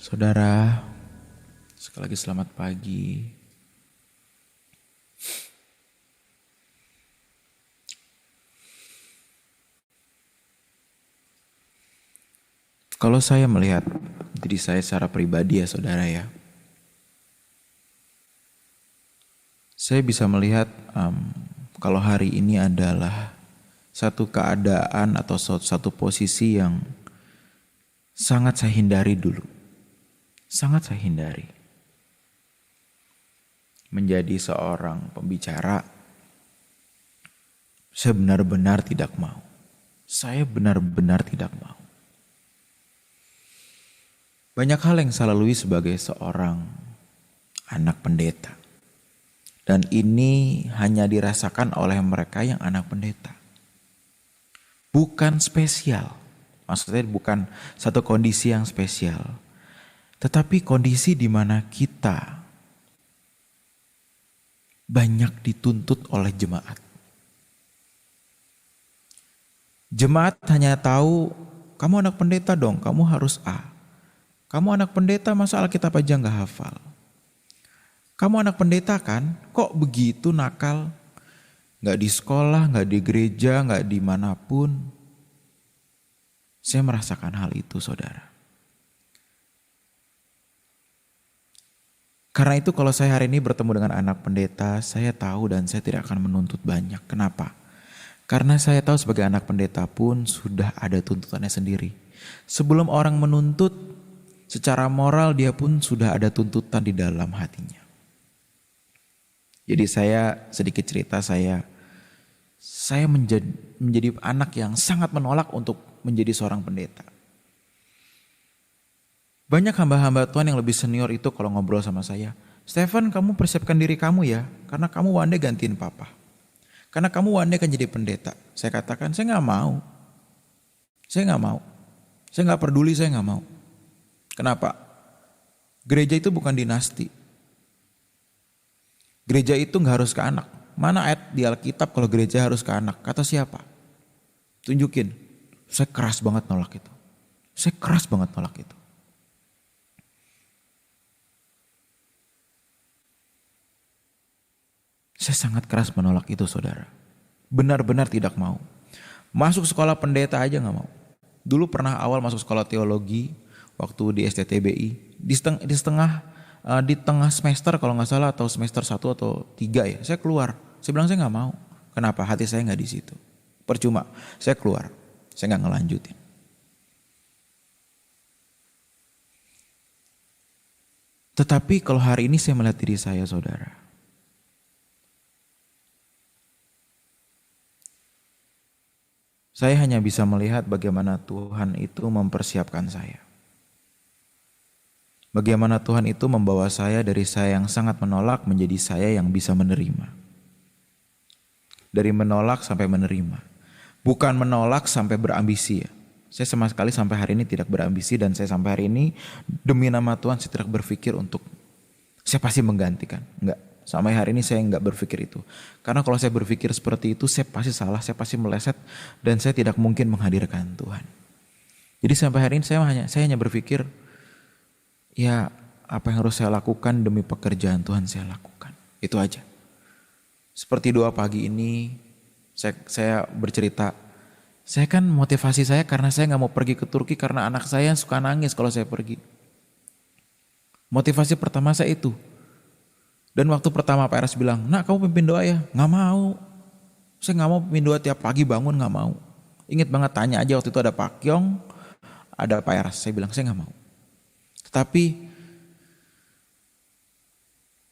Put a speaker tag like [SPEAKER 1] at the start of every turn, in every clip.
[SPEAKER 1] Saudara, sekali lagi selamat pagi. Kalau saya melihat diri saya secara pribadi ya saudara ya, saya bisa melihat kalau hari ini adalah satu keadaan atau satu posisi yang sangat saya hindari dulu. Sangat saya hindari. Menjadi seorang pembicara, saya benar-benar tidak mau. Saya benar-benar tidak mau. Banyak hal yang saya lalui sebagai seorang anak pendeta. Dan ini hanya dirasakan oleh mereka yang anak pendeta. Bukan spesial. Maksudnya bukan satu kondisi yang spesial. Tetapi kondisi di mana kita banyak dituntut oleh jemaat. Jemaat hanya tahu, kamu anak pendeta dong, kamu harus A. Kamu anak pendeta masa Alkitab aja gak hafal. Kamu anak pendeta kan, kok begitu nakal? Gak di sekolah, gak di gereja, gak dimanapun. Saya merasakan hal itu saudara. Karena itu kalau saya hari ini bertemu dengan anak pendeta, saya tahu dan saya tidak akan menuntut banyak. Kenapa? Karena saya tahu sebagai anak pendeta pun sudah ada tuntutannya sendiri. Sebelum orang menuntut, secara moral dia pun sudah ada tuntutan di dalam hatinya. Jadi saya sedikit cerita, saya menjadi anak yang sangat menolak untuk menjadi seorang pendeta. Banyak hamba-hamba Tuhan yang lebih senior itu kalau ngobrol sama saya, Stephen, kamu persiapkan diri kamu ya, karena kamu one day gantiin papa. Karena kamu one day kan jadi pendeta. Saya katakan, saya gak mau. Saya gak mau. Saya gak peduli, saya gak mau. Kenapa? Gereja itu bukan dinasti. Gereja itu gak harus ke anak. Mana ayat di Alkitab kalau gereja harus ke anak? Kata siapa? Tunjukin. Saya keras banget nolak itu. Saya keras banget nolak itu. Saya sangat keras menolak itu saudara. Benar-benar tidak mau. Masuk sekolah pendeta aja gak mau. Dulu pernah awal masuk sekolah teologi waktu di STTBI. Di tengah semester kalau gak salah atau semester 1 atau 3 ya. Saya keluar. Saya bilang saya gak mau. Kenapa? Hati saya gak di situ. Percuma. Saya keluar. Saya gak ngelanjutin. Tetapi kalau hari ini saya melihat diri saya saudara. Saya hanya bisa melihat bagaimana Tuhan itu mempersiapkan saya. Bagaimana Tuhan itu membawa saya dari saya yang sangat menolak menjadi saya yang bisa menerima. Dari menolak sampai menerima. Bukan menolak sampai berambisi ya. Saya sama sekali sampai hari ini tidak berambisi dan saya sampai hari ini demi nama Tuhan saya tidak berpikir untuk saya pasti menggantikan. Enggak. Sampai hari ini saya enggak berpikir itu. Karena kalau saya berpikir seperti itu saya pasti salah, saya pasti meleset dan saya tidak mungkin menghadirkan Tuhan. Jadi sampai hari ini saya hanya berpikir ya apa yang harus saya lakukan demi pekerjaan Tuhan saya lakukan. Itu aja. Seperti doa pagi ini saya bercerita, saya kan motivasi saya karena saya gak mau pergi ke Turki karena anak saya suka nangis kalau saya pergi. Motivasi pertama saya itu. Dan waktu pertama Pak Eras bilang, nak kamu pimpin doa ya? Gak mau. Saya gak mau pimpin doa tiap pagi bangun, gak mau. Ingat banget tanya aja waktu itu ada Pak Kyong, ada Pak Eras. Saya bilang saya gak mau. Tetapi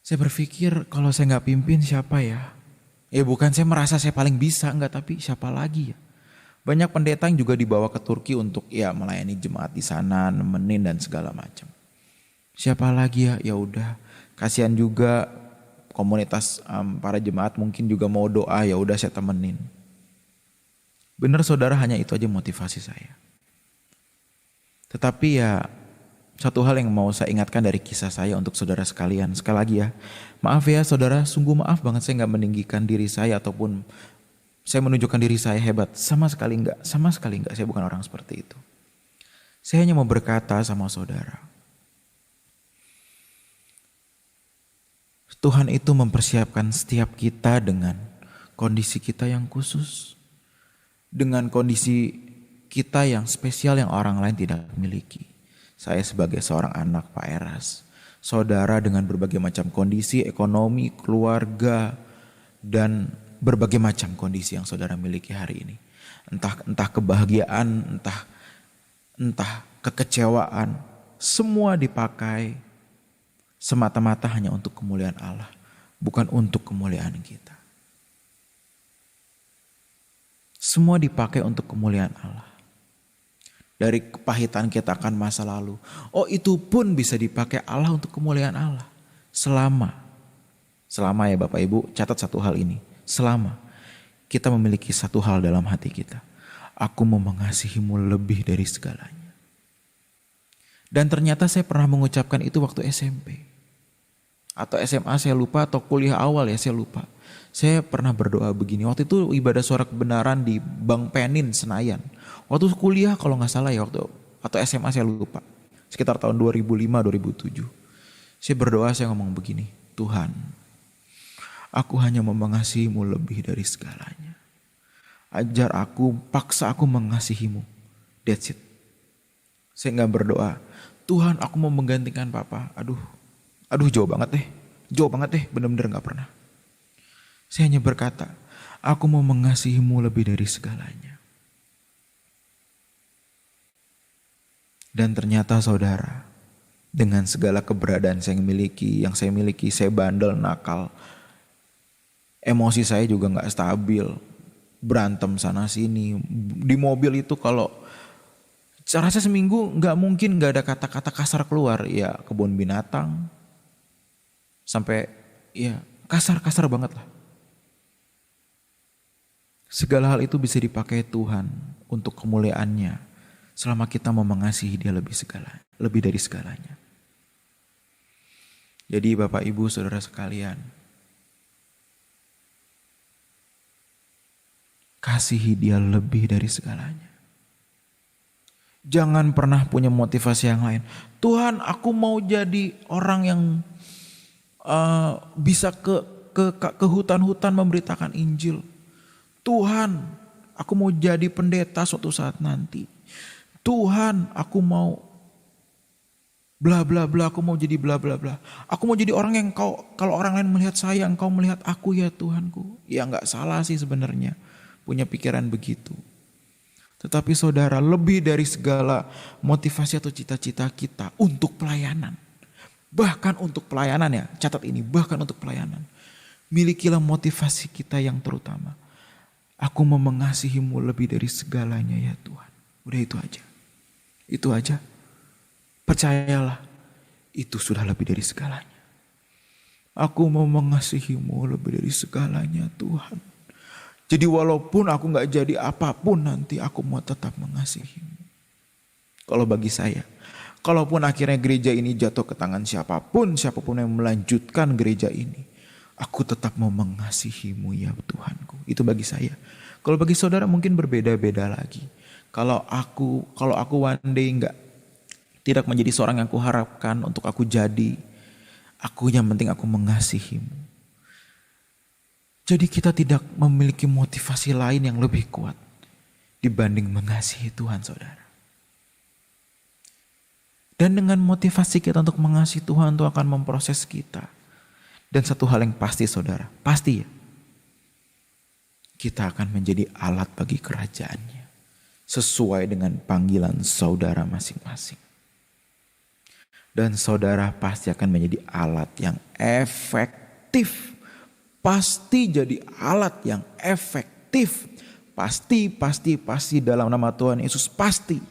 [SPEAKER 1] saya berpikir kalau saya gak pimpin siapa ya? Ya bukan saya merasa saya paling bisa, enggak, tapi siapa lagi ya? Banyak pendeta yang juga dibawa ke Turki untuk ya melayani jemaat di sana, nemenin dan segala macam. Siapa lagi ya? Ya udah. Kasihan juga komunitas para jemaat mungkin juga mau doa, ya udah saya temenin. Benar saudara, hanya itu aja motivasi saya. Tetapi ya satu hal yang mau saya ingatkan dari kisah saya untuk saudara sekalian. Sekali lagi ya, maaf ya saudara, sungguh maaf banget saya gak meninggikan diri saya ataupun saya menunjukkan diri saya hebat. Sama sekali enggak, saya bukan orang seperti itu. Saya hanya mau berkata sama saudara, Tuhan itu mempersiapkan setiap kita dengan kondisi kita yang khusus, dengan kondisi kita yang spesial yang orang lain tidak miliki. Saya sebagai seorang anak Pak Eras, saudara dengan berbagai macam kondisi ekonomi, keluarga, dan berbagai macam kondisi yang saudara miliki hari ini. Entah kebahagiaan, entah kekecewaan, semua dipakai semata-mata hanya untuk kemuliaan Allah, bukan untuk kemuliaan kita. Semua dipakai untuk kemuliaan Allah. Dari kepahitan kita akan masa lalu, itu pun bisa dipakai Allah untuk kemuliaan Allah. Selama ya Bapak Ibu, catat satu hal ini. Selama kita memiliki satu hal dalam hati kita, aku mau mengasihimu lebih dari segalanya. Dan ternyata saya pernah mengucapkan itu waktu SMP. Atau SMA saya lupa, atau kuliah awal ya saya lupa. Saya pernah berdoa begini, waktu itu ibadah suara kebenaran di Bang Penin Senayan. Waktu kuliah kalau gak salah ya, atau SMA saya lupa. Sekitar tahun 2005-2007. Saya berdoa, saya ngomong begini, Tuhan, aku hanya mau mengasihimu lebih dari segalanya. Ajar aku, paksa aku mengasihimu. That's it. Saya gak berdoa, Tuhan aku mau menggantikan papa. Aduh jauh banget deh, bener-bener gak pernah. Saya hanya berkata, aku mau mengasihimu lebih dari segalanya. Dan ternyata saudara, dengan segala keberadaan yang saya miliki, saya bandel, nakal. Emosi saya juga gak stabil. Berantem sana sini. Di mobil itu kalau rasanya seminggu gak mungkin gak ada kata-kata kasar keluar. Ya kebun binatang. Sampai ya kasar-kasar banget lah. Segala hal itu bisa dipakai Tuhan untuk kemuliaannya selama kita mau mengasihi Dia lebih dari segalanya. Jadi Bapak Ibu Saudara sekalian, kasihi Dia lebih dari segalanya. Jangan pernah punya motivasi yang lain. Tuhan, aku mau jadi orang yang bisa ke hutan-hutan memberitakan Injil. Tuhan, aku mau jadi pendeta suatu saat nanti. Tuhan, aku mau bla bla bla, aku mau jadi bla bla bla. Aku mau jadi orang yang kalau orang lain melihat saya, engkau melihat aku ya Tuhanku. Ya gak salah sih sebenarnya punya pikiran begitu. Tetapi saudara, lebih dari segala motivasi atau cita-cita kita untuk pelayanan. Bahkan untuk pelayanan ya, catat ini, bahkan untuk pelayanan. Milikilah motivasi kita yang terutama. Aku mau mengasihimu lebih dari segalanya ya Tuhan. Udah itu aja. Itu aja. Percayalah, itu sudah lebih dari segalanya. Aku mau mengasihimu lebih dari segalanya Tuhan. Jadi walaupun aku gak jadi apapun nanti, aku mau tetap mengasihimu. Kalau bagi saya, kalaupun akhirnya gereja ini jatuh ke tangan siapapun yang melanjutkan gereja ini, aku tetap mau mengasihimu ya Tuhanku. Itu bagi saya. Kalau bagi saudara mungkin berbeda-beda lagi. Kalau aku one day tidak menjadi seorang yang kuharapkan untuk aku jadi, aku yang penting aku mengasihimu. Jadi kita tidak memiliki motivasi lain yang lebih kuat dibanding mengasihi Tuhan saudara. Dan dengan motivasi kita untuk mengasihi Tuhan, itu akan memproses kita. Dan satu hal yang pasti saudara, pasti ya, kita akan menjadi alat bagi kerajaannya. Sesuai dengan panggilan saudara masing-masing. Dan saudara pasti akan menjadi alat yang efektif. Pasti jadi alat yang efektif. Pasti dalam nama Tuhan Yesus pasti.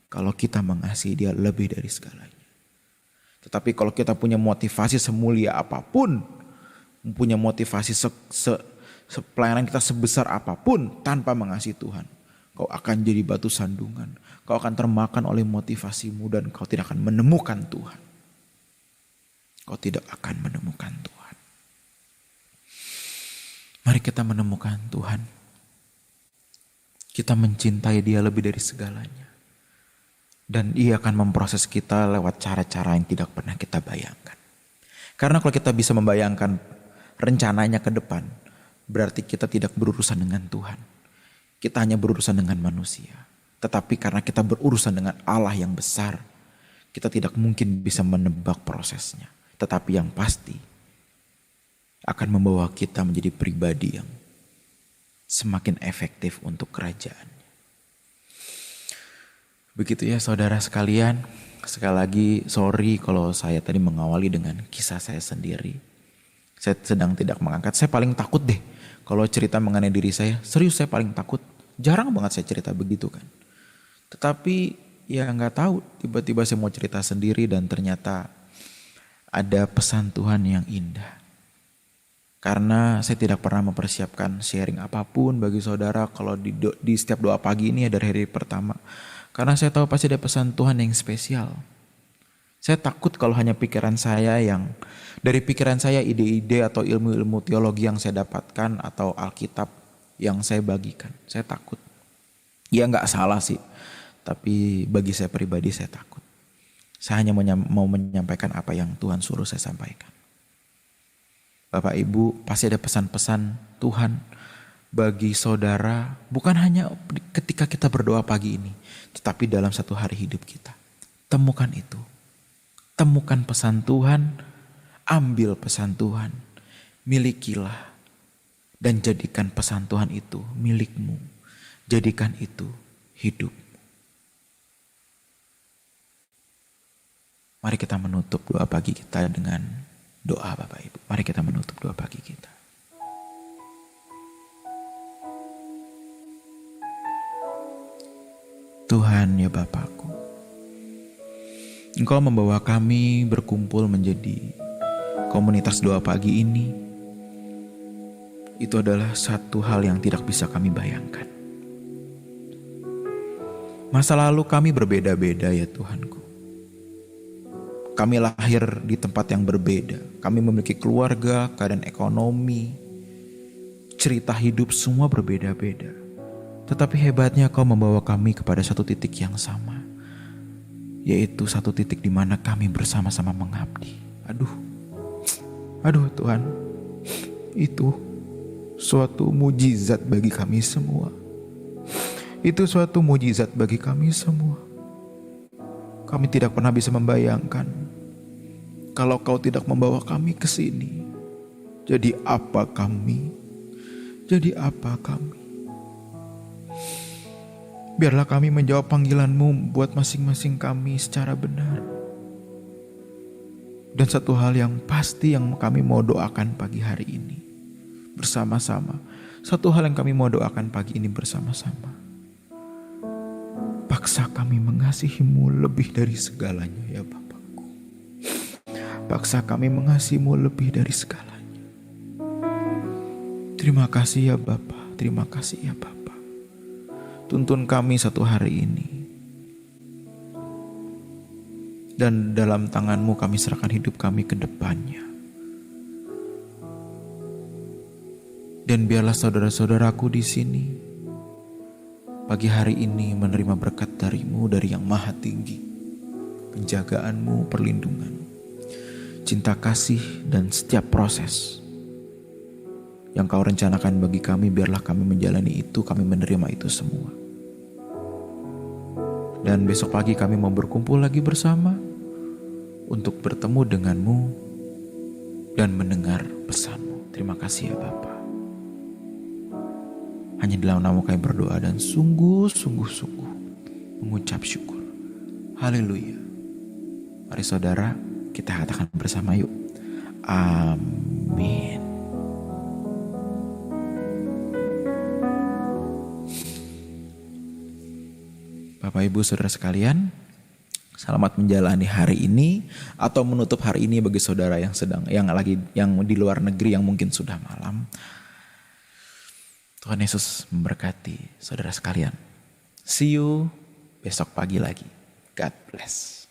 [SPEAKER 1] Kalau kita mengasihi Dia lebih dari segalanya. Tetapi kalau kita punya motivasi semulia apapun, punya motivasi pelayanan kita sebesar apapun tanpa mengasihi Tuhan, kau akan jadi batu sandungan. Kau akan termakan oleh motivasimu dan kau tidak akan menemukan Tuhan. Kau tidak akan menemukan Tuhan. Mari kita menemukan Tuhan. Kita mencintai Dia lebih dari segalanya. Dan Dia akan memproses kita lewat cara-cara yang tidak pernah kita bayangkan. Karena kalau kita bisa membayangkan rencananya ke depan, berarti kita tidak berurusan dengan Tuhan. Kita hanya berurusan dengan manusia. Tetapi karena kita berurusan dengan Allah yang besar, kita tidak mungkin bisa menebak prosesnya. Tetapi yang pasti akan membawa kita menjadi pribadi yang semakin efektif untuk kerajaan. Begitu ya saudara sekalian. Sekali lagi sorry kalau saya tadi mengawali dengan kisah saya sendiri. Saya sedang tidak mengangkat. Saya paling takut deh kalau cerita mengenai diri saya. Serius saya paling takut. Jarang banget saya cerita begitu kan. Tetapi ya gak tahu, tiba-tiba saya mau cerita sendiri dan ternyata ada pesan Tuhan yang indah. Karena saya tidak pernah mempersiapkan sharing apapun bagi saudara kalau di setiap doa pagi ini ya dari hari pertama. Karena saya tahu pasti ada pesan Tuhan yang spesial. Saya takut kalau hanya pikiran saya yang, dari pikiran saya ide-ide atau ilmu-ilmu teologi yang saya dapatkan atau Alkitab yang saya bagikan. Saya takut. Ya gak salah sih. Tapi bagi saya pribadi saya takut. Saya hanya mau menyampaikan apa yang Tuhan suruh saya sampaikan. Bapak Ibu, pasti ada pesan-pesan Tuhan bagi saudara. Bukan hanya ketika kita berdoa pagi ini, tetapi dalam satu hari hidup kita. Temukan itu. Temukan pesan Tuhan. Ambil pesan Tuhan. Milikilah. Dan jadikan pesan Tuhan itu milikmu. Jadikan itu hidup. Mari kita menutup doa pagi kita dengan doa Bapak Ibu. Mari kita menutup doa pagi kita. Tuhan ya Bapakku, Engkau membawa kami berkumpul menjadi komunitas doa pagi ini. Itu adalah satu hal yang tidak bisa kami bayangkan. Masa lalu kami berbeda-beda ya Tuhanku. Kami lahir di tempat yang berbeda. Kami memiliki keluarga, keadaan ekonomi, cerita hidup semua berbeda-beda. Tetapi hebatnya Kau membawa kami kepada satu titik yang sama. Yaitu satu titik di mana kami bersama-sama mengabdi. Aduh Tuhan. Itu suatu mujizat bagi kami semua. Itu suatu mujizat bagi kami semua. Kami tidak pernah bisa membayangkan kalau Kau tidak membawa kami ke sini. Jadi apa kami? Jadi apa kami? Biarlah kami menjawab panggilan-Mu buat masing-masing kami secara benar. Dan satu hal yang pasti yang kami mau doakan pagi hari ini bersama-sama. Satu hal yang kami mau doakan pagi ini bersama-sama. Paksa kami mengasihi-Mu lebih dari segalanya ya Bapakku. Paksa kami mengasihi-Mu lebih dari segalanya. Terima kasih ya Bapa. Terima kasih ya Bapa. Tuntun kami satu hari ini. Dan dalam tangan-Mu kami serahkan hidup kami ke depannya. Dan biarlah saudara-saudaraku di sini pagi hari ini menerima berkat dari-Mu dari yang maha tinggi. Penjagaan-Mu, perlindungan, cinta kasih dan setiap proses yang Kau rencanakan bagi kami, biarlah kami menjalani itu, kami menerima itu semua. Dan besok pagi kami mau berkumpul lagi bersama untuk bertemu dengan-Mu dan mendengar pesan-Mu. Terima kasih ya Bapa. Hanya di dalam nama kami berdoa dan sungguh-sungguh mengucap syukur. Haleluya. Mari saudara, kita katakan bersama yuk. Amin. Bapak Ibu Saudara sekalian, selamat menjalani hari ini atau menutup hari ini bagi saudara yang di luar negeri yang mungkin sudah malam. Tuhan Yesus memberkati saudara sekalian. See you besok pagi lagi. God bless.